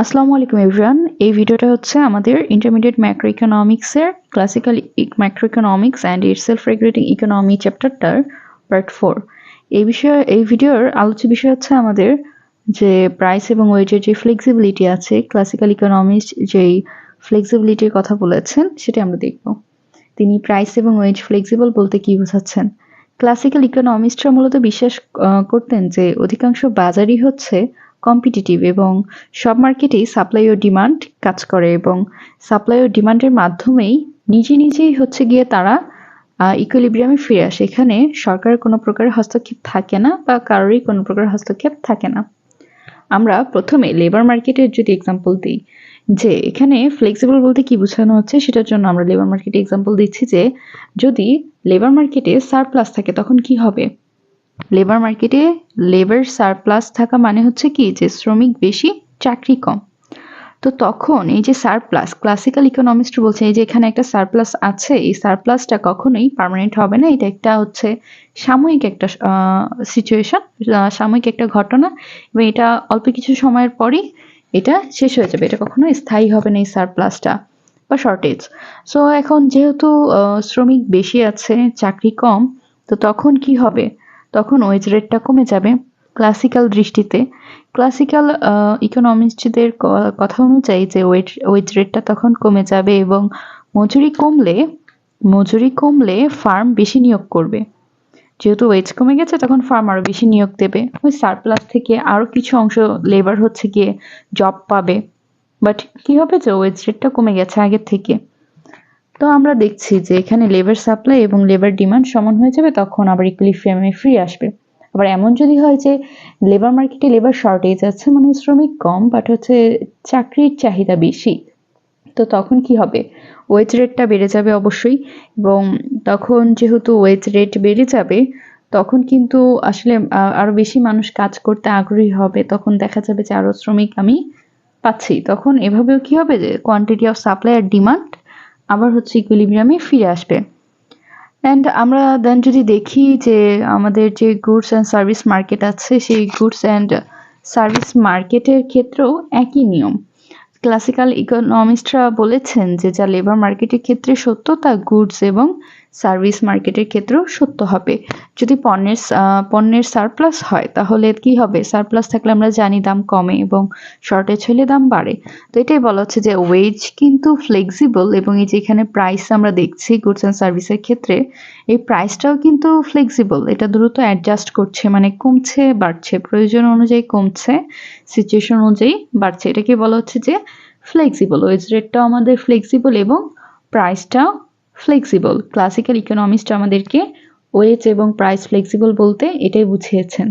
আসসালামু আলাইকুম এভরিওয়ান। এই ভিডিওটা হচ্ছে আমাদের ইন্টারমিডিয়েট ম্যাক্রো ইকোনমিক্সের classical macro economics and its self regulating economy চ্যাপ্টারটার পার্ট 4। এই ভিডিওর আলোচ্য বিষয় হচ্ছে আমাদের যে প্রাইস এবং ওয়েজের যে ফ্লেক্সিবিলিটি আছে, ক্লাসিক্যাল ইকোনমিক্স যেই ফ্লেক্সিবিলিটির কথা বলেছেন সেটা আমরা দেখব। তিনি প্রাইস এবং ওয়েজ ফ্লেক্সিবল বলতে কি বোঝাচ্ছেন? ক্লাসিক্যাল ইকোনমিস্টরা মূলত বিশ্বাস করতেন যে অধিকাংশ বাজারই হচ্ছে কম্পিটিটিভ এবং সব মার্কেটেই সাপ্লাই ও ডিমান্ড কাজ করে এবং সাপ্লাই ও ডিমান্ডের মাধ্যমেই নিজেই হচ্ছে গিয়ে তারা ইকুইলিব্রিয়ামে ফিরে আসে। এখানে সরকারের কোনো প্রকার হস্তক্ষেপ থাকে না বা কারোরই কোনো প্রকার হস্তক্ষেপ থাকে না। আমরা প্রথমে লেবার মার্কেটের যদি এক্সাম্পল দিই, যে এখানে ফ্লেক্সিবল বলতে কি বোঝানো হচ্ছে সেটার জন্য আমরা লেবার মার্কেটে এক্সাম্পল দিচ্ছি যে যদি লেবার মার্কেটে সারপ্লাস থাকে তখন কি হবে? লেবার মার্কেটে লেবার সারপ্লাস থাকা মানে হচ্ছে কি যে শ্রমিক বেশি চাকরি কম। তো তখন এই যে সারপ্লাস, ক্লাসিক্যাল ইকোনমিস্ট বলছে এই যে এখানে একটা সারপ্লাস আছে, এই সারপ্লাসটা কখনোই পার্মানেন্ট হবে না। এটা একটা হচ্ছে সাময়িক একটা সিচুয়েশন, সাময়িক একটা ঘটনা এবং এটা অল্প কিছু সময়ের পরই এটা শেষ হয়ে যাবে। এটা কখনো স্থায়ী হবে না এই সারপ্লাসটা বা শর্টেজ। সো এখন যেহেতু শ্রমিক বেশি আছে, চাকরি কম, তো তখন কি হবে? তখন ওয়েজ রেটটা কমে যাবে। ক্লাসিক্যাল দৃষ্টিতে, ক্লাসিক্যাল ইকোনমিস্টদের কথা অনুযায়ী যে ওয়েজ রেটটা তখন কমে যাবে এবং মজুরি কমলে ফার্ম বেশি নিয়োগ করবে। যেহেতু ওয়েজ কমে গেছে তখন ফার্ম আরো বেশি নিয়োগ দেবে, ওই সারপ্লাস থেকে আরো কিছু অংশ লেবার হচ্ছে গিয়ে জব পাবে। বাট কি হবে যে ওয়েজ রেটটা কমে গেছে আগের থেকে। তো আমরা দেখছি যে এখানে লেবার সাপ্লাই এবং লেবার ডিমান্ড সমান হয়ে যাবে, তখন আবার ইকুইলিব্রিয়ামে ফিরে আসবে। আবার এমন যদি হয় যে লেবার মার্কেটে লেবার শর্টেজ আছে, মানে শ্রমিক কম বাট হচ্ছে চাকরির চাহিদা বেশি, তো তখন কি হবে? ওয়েজ রেটটা বেড়ে যাবে অবশ্যই। এবং তখন যেহেতু ওয়েজ রেট বেড়ে যাবে তখন কিন্তু আসলে আরো বেশি মানুষ কাজ করতে আগ্রহী হবে। তখন দেখা যাবে যে আরো শ্রমিক আমি পাচ্ছি। তখন এভাবেও কি হবে যে কোয়ান্টিটি অফ সাপ্লাই আর ডিমান্ড আবার হচ্ছে ইকুইলিব্রিয়ামে ফিরে আসবে। অ্যান্ড আমরা দেন যদি দেখি যে আমাদের যে গুডস অ্যান্ড সার্ভিস মার্কেট আছে, সেই গুডস অ্যান্ড সার্ভিস মার্কেটের ক্ষেত্রেও একই নিয়ম। ক্লাসিক্যাল ইকোনমিস্টরা বলেছেন যে যা লেবার মার্কেটের ক্ষেত্রে সত্য তা গুডস এবং সার্ভিস মার্কেটের ক্ষেত্রেও সত্য হবে। যদি পণ্যের সারপ্লাস হয় তাহলে কি হবে? সারপ্লাস থাকলে আমরা জানি দাম কমে এবং শর্টেজ হলে দাম বাড়ে। তো এটাই বলা হচ্ছে যে ওয়েজ কিন্তু ফ্লেক্সিবল এবং এই যে এখানে প্রাইস আমরা দেখছি গুডস অ্যান্ড সার্ভিসের ক্ষেত্রে, এই প্রাইসটাও কিন্তু ফ্লেক্সিবল। এটা দ্রুত অ্যাডজাস্ট করছে, মানে কমছে বাড়ছে, প্রয়োজন অনুযায়ী কমছে, সিচুয়েশন অনুযায়ী বাড়ছে। এটাকে বলা হচ্ছে যে ফ্লেক্সিবল। ওয়েজ রেটটাও আমাদের ফ্লেক্সিবল এবং প্রাইসটাও ফ্লেক্সিবল। ক্লাসিক্যাল ইকোনমিস্ট আমাদেরকে ওয়েজ এবং প্রাইস ফ্লেক্সিবল বলতে এটাই বুঝিয়েছেন।